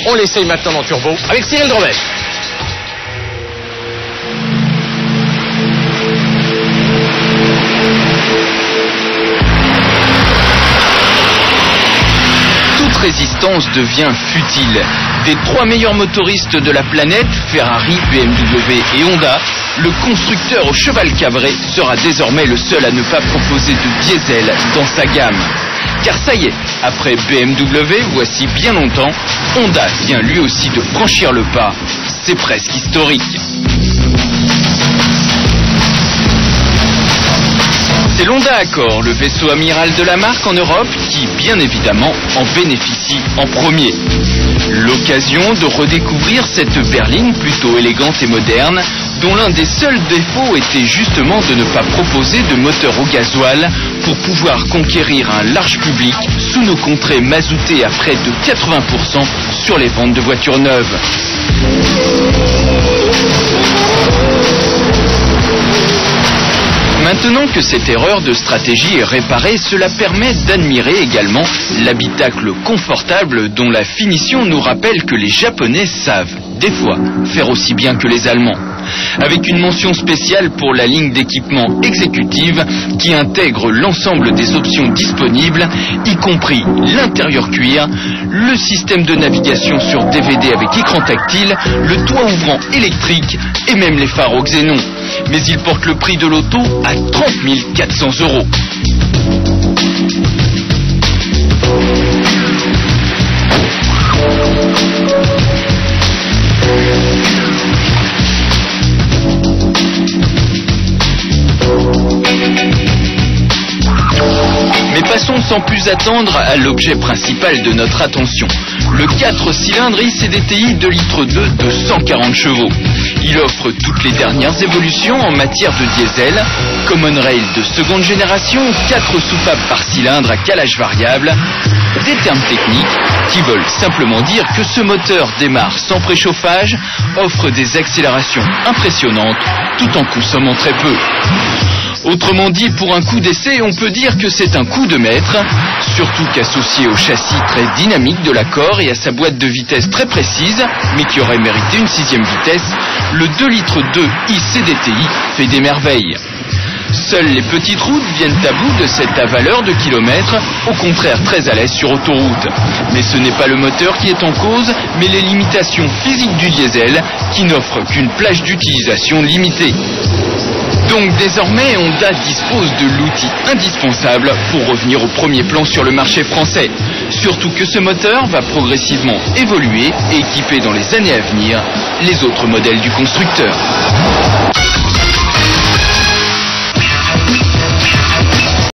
On l'essaye maintenant en turbo avec Cyril Drevet. Toute résistance devient futile. Des 3 meilleurs motoristes de la planète, Ferrari, BMW et Honda, le constructeur au cheval cabré sera désormais le seul à ne pas proposer de diesel dans sa gamme. Car ça y est, après BMW, voici bien longtemps, Honda vient lui aussi de franchir le pas. C'est presque historique. C'est l'Honda Accord, le vaisseau amiral de la marque en Europe, qui, bien évidemment, en bénéficie en premier. L'occasion de redécouvrir cette berline plutôt élégante et moderne, dont l'un des seuls défauts était justement de ne pas proposer de moteur au gasoil pour pouvoir conquérir un large public sous nos contrées mazoutées à près de 80% sur les ventes de voitures neuves. Maintenant que cette erreur de stratégie est réparée, cela permet d'admirer également l'habitacle confortable dont la finition nous rappelle que les Japonais savent, des fois, faire aussi bien que les Allemands. Avec une mention spéciale pour la ligne d'équipement exécutive qui intègre l'ensemble des options disponibles, y compris l'intérieur cuir, le système de navigation sur DVD avec écran tactile, le toit ouvrant électrique et même les phares au xénon. Mais il porte le prix de l'auto à 30 400 €. Mais passons sans plus attendre à l'objet principal de notre attention. Le 4 cylindres ICDTI 2,2 litres de 140 chevaux. Il offre toutes les dernières évolutions en matière de diesel, Common Rail de seconde génération, 4 soupapes par cylindre à calage variable, des termes techniques qui veulent simplement dire que ce moteur démarre sans préchauffage, offre des accélérations impressionnantes tout en consommant très peu. Autrement dit, pour un coup d'essai, on peut dire que c'est un coup de maître, surtout qu'associé au châssis très dynamique de l'Accord et à sa boîte de vitesse très précise, mais qui aurait mérité une 6e vitesse, le 2,2 litres ICDTI fait des merveilles. Seules les petites routes viennent à bout de cette avaleur de kilomètres, au contraire très à l'aise sur autoroute. Mais ce n'est pas le moteur qui est en cause, mais les limitations physiques du diesel, qui n'offrent qu'une plage d'utilisation limitée. Donc désormais, Honda dispose de l'outil indispensable pour revenir au premier plan sur le marché français. Surtout que ce moteur va progressivement évoluer et équiper dans les années à venir les autres modèles du constructeur.